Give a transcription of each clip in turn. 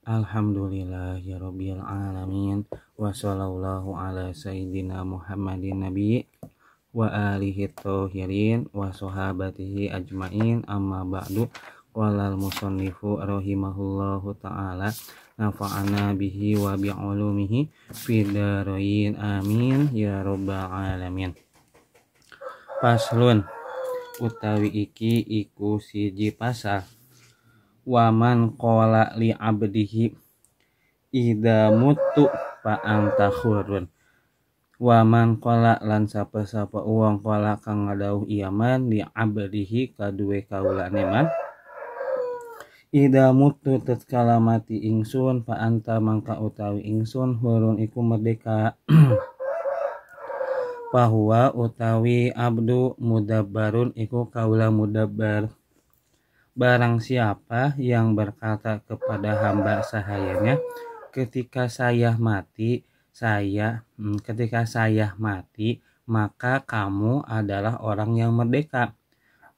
Alhamdulillahirabbil alamin wa sallallahu ala sayyidina Muhammadin nabi wa alihi thahirin wa sahabatihi ajmain amma ba'du. Qala al-musannifu rahimahullahu ta'ala nafa'ana bihi wa bi'ulumihi fid dharain amin ya rabbal alamin. Paslun utawi iki iku siji pasal. Waman qala li abdihi idza mutu fa anta khurun. Waman qala lan sapa-sapa uang qala kang ngadauh iaman li abdihi kaduwe kaulane man idza mutu tatkala mati ingsun fa anta mangka utawi ingsun hurun iku merdeka. Bahwa utawi abdu mudabbarun iku kaula mudabbar. Barang siapa yang berkata kepada hamba sahayanya ketika saya mati maka kamu adalah orang yang merdeka,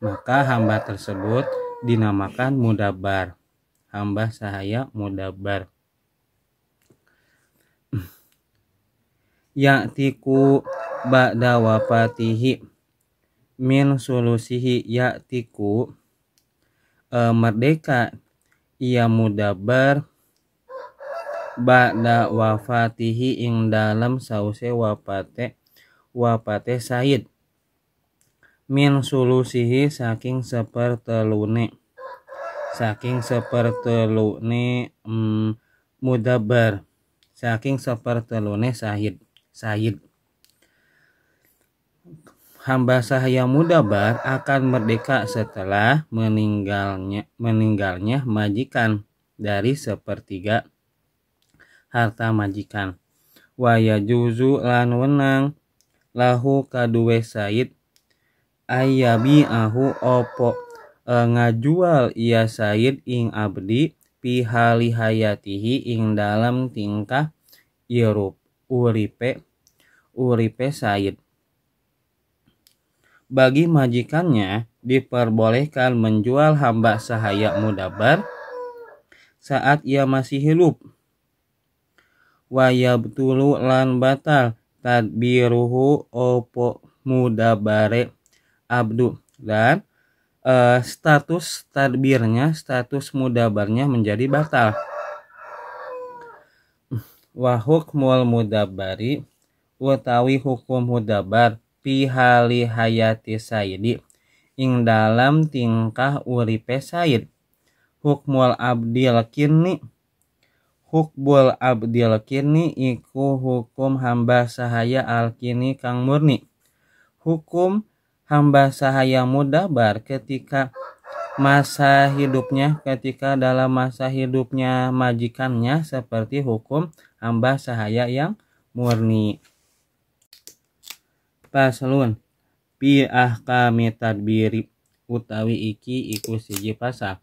maka hamba tersebut dinamakan mudabbar. Hamba sahaya mudabbar. Ya'tiku ba'da wafatihi min sulusihi. Ya'tiku merdeka ia mudabbar ba'da wafatihi ing dalam sause wafate Said min sulusihi saking sepertelune mudabbar saking sepertelune Said. Hamba sahaya mudabbar akan merdeka setelah meninggalnya majikan dari sepertiga harta majikan. Wa yajuzu lan wenang lahu kaduwe Said ayyabi'ahu opo ngajual ia Said ing abdi fi hali hayatihi ing dalam tingkah uripe Said. Bagi majikannya diperbolehkan menjual hamba sahaya mudabbar saat ia masih hidup. Wa yabtulu lan batal tadbiruhu opo mudabbare abdu, dan status mudabbarnya menjadi batal. Wa hukmul mudabbari utawi hukum mudabbar fi hali hayati Saidi ing dalam tingkah uripe Said. Hukmul abdil kini iku hukum hamba sahaya al-kini kang murni. Hukum hamba sahaya mudabbar ketika dalam masa hidupnya majikannya seperti hukum hamba sahaya yang murni. Paslun pi ahkami tadbiri utawi iki iku siji pasal.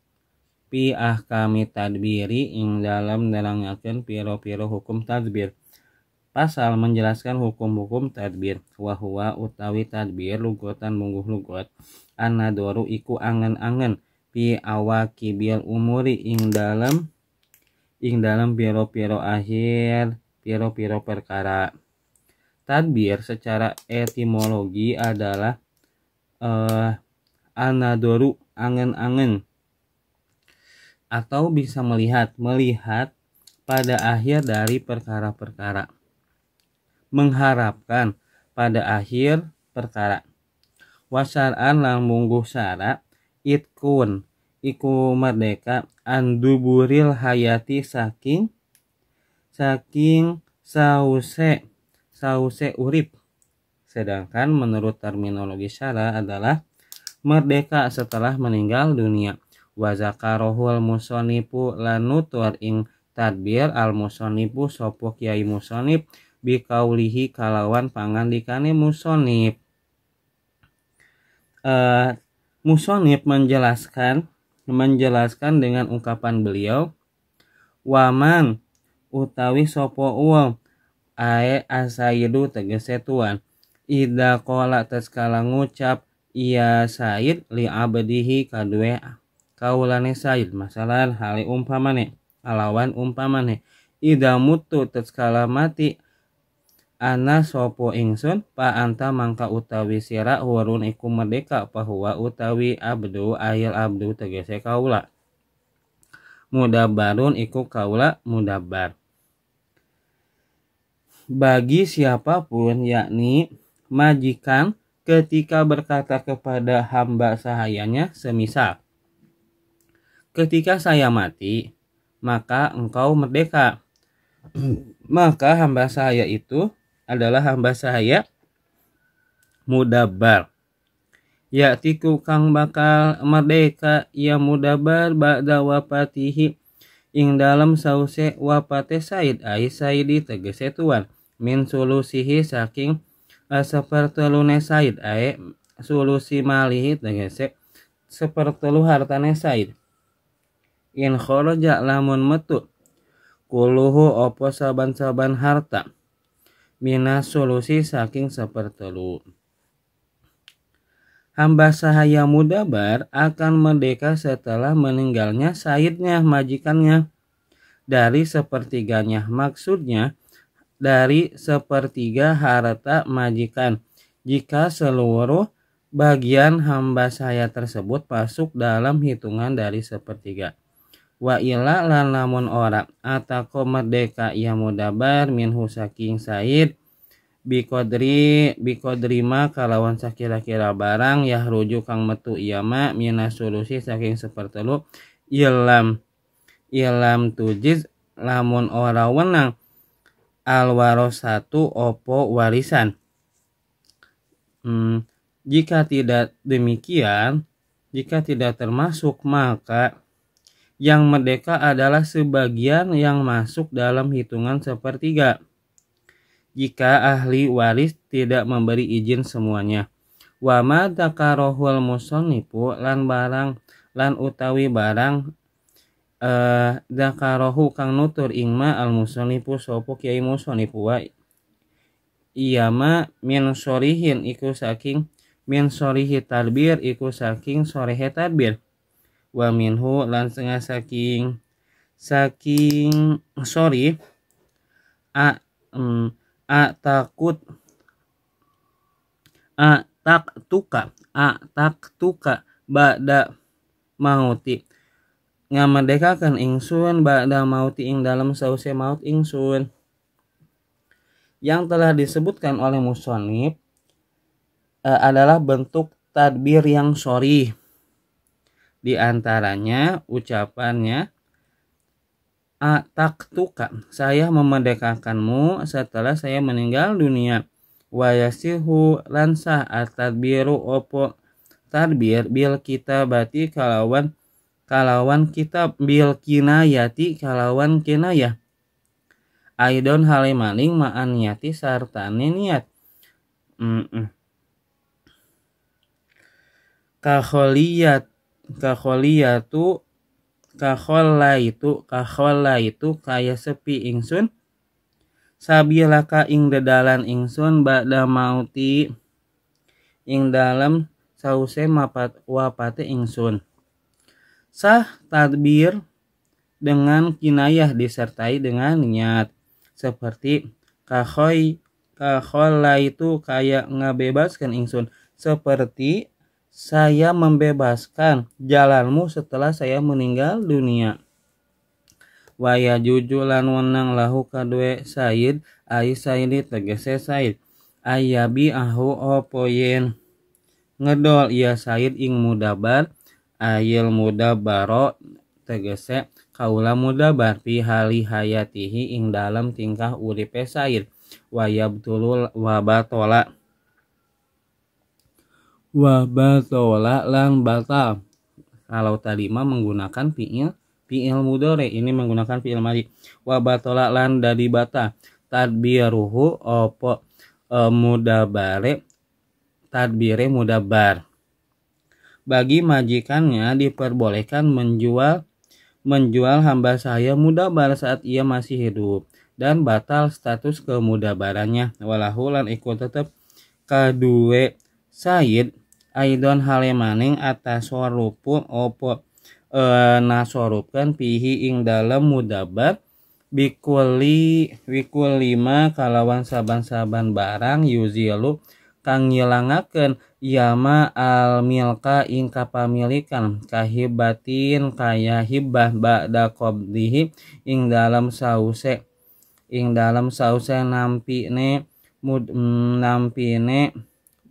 Pi ahkami tadbiri ing dalam nerangaken piro-piro hukum tadbir. Pasal menjelaskan hukum-hukum tadbir. Wahwa utawi tadbir lugotan mungguh lugot anadoru iku angen-angen pi awakibil umuri ing dalam piro-piro akhir piro-piro perkara. Tadbir secara etimologi adalah anadoru angen-angen, atau bisa melihat pada akhir dari perkara-perkara, mengharapkan pada akhir perkara. Wasar'an lang mungguh syara itkun iku merdeka anduburil hayati saking sause urip. Sedangkan menurut terminologi syara adalah merdeka setelah meninggal dunia. Wa zakarohul musonipu lanutur ing tadbir al musonipu sopo kiai musonip bikaulihi kalawan pangandikane musonip. Musonip menjelaskan dengan ungkapan beliau, waman utawi sopo uang asayidu tegese tuan ida kola tatkala ngucap ia Said li abdihi kadue kaulane Said. Masalah hal umpamane alawan umpamane ida mutu tatkala mati ana sopo ingsun pa anta mangka utawi sira hurun iku merdeka pahuwa utawi abdu ayil abdu tegese kaula mudabbarun iku kaula mudabbar. Bagi siapapun yakni majikan ketika berkata kepada hamba sahayanya semisal ketika saya mati maka engkau merdeka, maka hamba sahaya itu adalah hamba sahaya mudabbar. Ya'tiku kang bakal merdeka ya mudabbar ba'da wafatihi ing dalam sause wafate Said ai Saidi tegese tuan min sulusihi saking sepertelune Said ai sulusi malihi tegese sepertelu hartane Said. In kharaja lamun metu kuluhu opo saban-saban harta minas solusi saking sepertelu. Hamba sahaya mudabbar akan merdeka setelah meninggalnya Saidnya majikannya dari sepertiganya, maksudnya dari sepertiga harta majikan jika seluruh bagian hamba sahaya tersebut masuk dalam hitungan dari sepertiga. Wa ila lan lamun ora atako merdeka ya mudabbar minhu saking Said bikodri ma kalawan sakira-kira barang ya rujuk kang metu iyama minas solusi saking sepertelu ilam tujiz lamun ora wenang alwarosatu opo warisan. Jika tidak demikian, jika tidak termasuk maka yang merdeka adalah sebagian yang masuk dalam hitungan sepertiga. Jika ahli waris tidak memberi izin semuanya. Wa ma dzakarohul musannifu lan utawi barang dzakarohu kang nutur ingma al musannifu sapa kiai musannifu wa iyama min sorihin iku saking min sorihi tadbir iku saking sorehe tadbir. Wa minhu lan setengah saking sorry taktuka ba'da mauti ngamerdekakan ingsun ba'da mauti ing dalam sause maut ingsun. Yang telah disebutkan oleh musannif adalah bentuk tadbir yang sorry. Di antaranya ucapannya taktuka saya memerdekakanmu setelah saya meninggal dunia. Wa yasihu lan sah at-tadbiru opo tadbir bil kitabati kalawan kitab bil kinayati kalawan kinayah. Aidon halimaning ma'an niyati sartane niat. Kakhola itu kaya sepi ingsun sabilaka ing dedalan ingsun ba'da mauti ing dalam sause wapate ingsun. Sah tadbir dengan kinayah disertai dengan niat seperti kakhola itu kaya ngabebaskan ingsun seperti saya membebaskan jalanmu setelah saya meninggal dunia. Wa yajuju lan wenang lahu kadue Said ai Saidi tegese Said ayabi ahu opo yen ngedol ia Said ing mudabbar ayil mudabbaro tegese kaula mudabbar fi hali hayatihi ing dalam tingkah uripe Said wa yabtulul wa batola lan batal. Kalau tadi mah menggunakan fi'il mudhari, ini menggunakan fi'il madhi. Wa batola lan dadi bata tadbiruhu opo mudabbare tadbire mudabbar. Bagi majikannya diperbolehkan menjual hamba sahaya mudabbar saat ia masih hidup dan batal status kemudabarannya. Walahu lan iku tetep kadue Said aidon halemaning atas warupu opo nasorupkan pihi ing dalam mudabar wikulima kalawan saban-saban barang yuzilu kang ngilangakeun yama al milka ing kapamilikan kahibatin kaya hibah ba'da qabdihi ing dalam sause nampine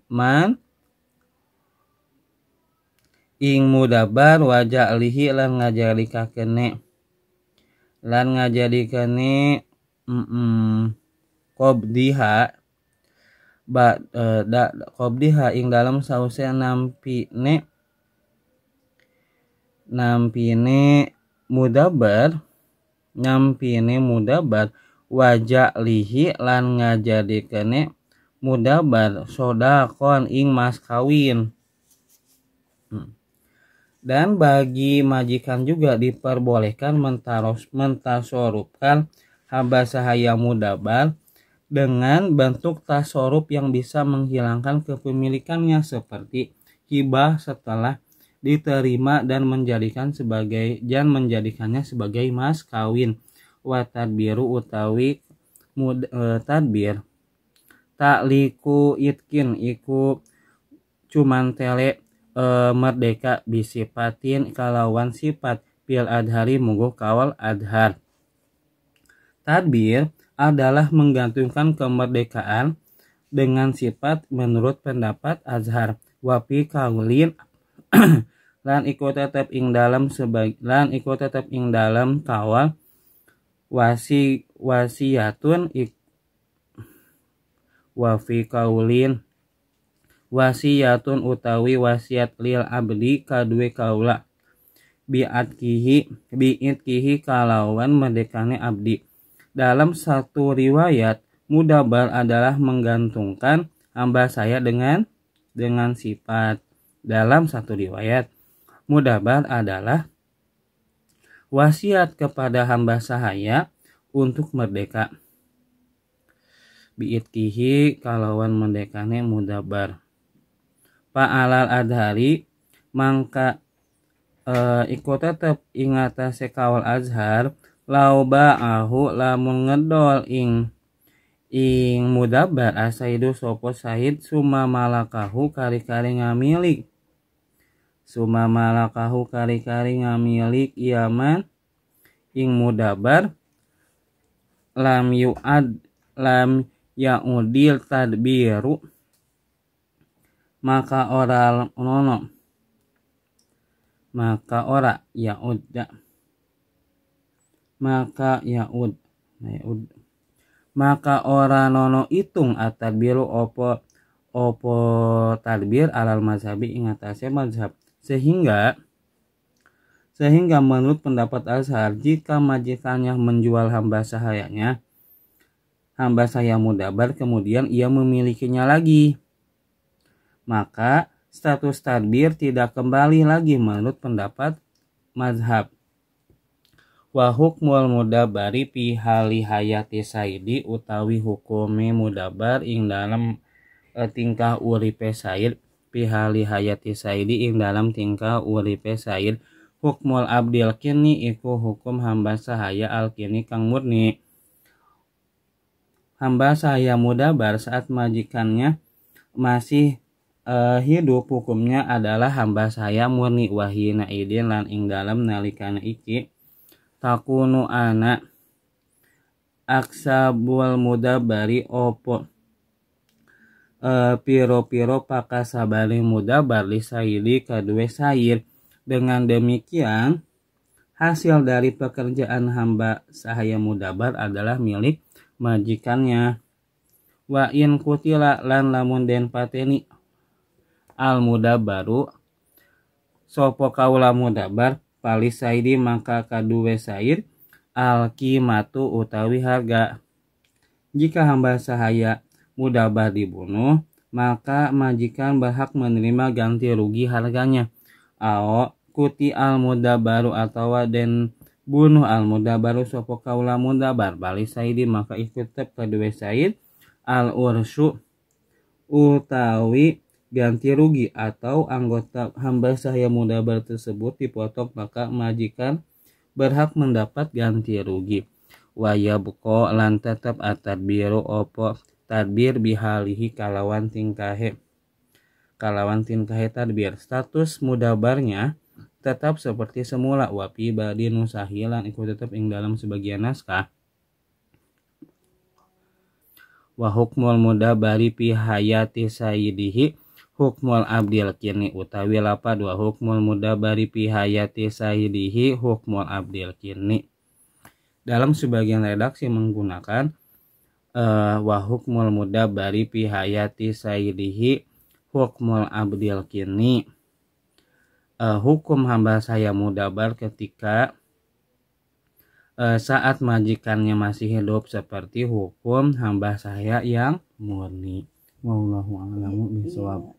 man ing mudabar wajah lihi lan ngajadikakene qabdiha qabdiha ing dalam sause nampine mudabar wajah lihi lan ngajadikane mudabar sodakon ing mas kawin. Dan bagi majikan juga diperbolehkan mentasorupkan hamba sahaya mudabar dengan bentuk tasorup yang bisa menghilangkan kepemilikannya seperti hibah setelah diterima dan menjadikannya sebagai mas kawin. Wa tadbiru utawi tadbir takliku itkin iku cuman tele merdeka bisipatin kalawan sifat pil adhari muguh kawal adhar. Tadbir adalah menggantungkan kemerdekaan dengan sifat menurut pendapat azhar. Wapi kaulin lan ikut tetap ing dalam kawal wasiyatun wafi kaulin wasiyatun utawi wasiat lil abdi kadue kaula bi'itkihi kalawan merdekane abdi. Dalam satu riwayat mudabar adalah menggantungkan hamba saya dengan sifat. Dalam satu riwayat mudabar adalah wasiat kepada hamba sahaya untuk merdeka. Bi'itkihi kalawan merdekane mudabar. Fa'alal adhari mangka ikut tetap ingata sekawal azhar lau ba'ahu lamun ngedol ing mudabar asaidu sopo sahid suma malakahu kari-kari ngamilik iaman ing mudabar lam yaudil tadbiru maka ora nono itung at-tadbiru opo tadbir alal mazhabi ing atase mazhab sehingga menurut pendapat azhar jika majikannya menjual hamba sahaya mudabar kemudian ia memilikinya lagi, maka status tadbir tidak kembali lagi menurut pendapat mazhab. Wa hukmul mudabari fi hali hayati saidi utawi hukume mudabar ing dalam tingkah uripe said fi hali hayati saidi ing dalam tingkah uripe said. Hukmul abdil kini iku hukum hamba sahaya al kini kang murni. Hamba sahaya mudabar saat majikannya masih hidup hukumnya adalah hamba sahaya murni wahina idin lan ing dalam nalikana iki takunu ana aksabul mudabari opo piro-piro pakasabari mudabar li sayidi kadue sayir. Dengan demikian hasil dari pekerjaan hamba sahaya mudabar adalah milik majikannya. Wa in kutila lan lamun den pateni al mudabaru sopo kaula mudabar pali saidi maka kadue sair al qimatu utawi harga. Jika hamba sahaya mudabar dibunuh maka majikan berhak menerima ganti rugi harganya. Ao kuti al mudabaru atau den bunuh al mudabaru sopo kaula mudabar pali saidi maka ikut tetap kadue sair al ursyu utawi ganti rugi atau anggota hamba sahaya mudabar tersebut dipotong, maka majikan berhak mendapat ganti rugi. Waya buko lan tetap atadbiru opo tadbir bihalihi kalawan tingkahe tadbir. Status mudabarnya tetap seperti semula. Wapi badi nusahilan ikut tetap ing dalam sebagian naskah. Wa hukmul mudabari pi hayati sayyidihi hukmul abdil kini utawi lapad wa hukmul mudabari pi hayati sayyidihi hukmul abdil kini. Dalam sebagian redaksi menggunakan wa hukmul mudabari pi hayati sayyidihi hukmul abdil kini. Hukum hamba saya mudabar ketika saat majikannya masih hidup seperti hukum hamba saya yang murni. Wallahu a'lamu bishawab.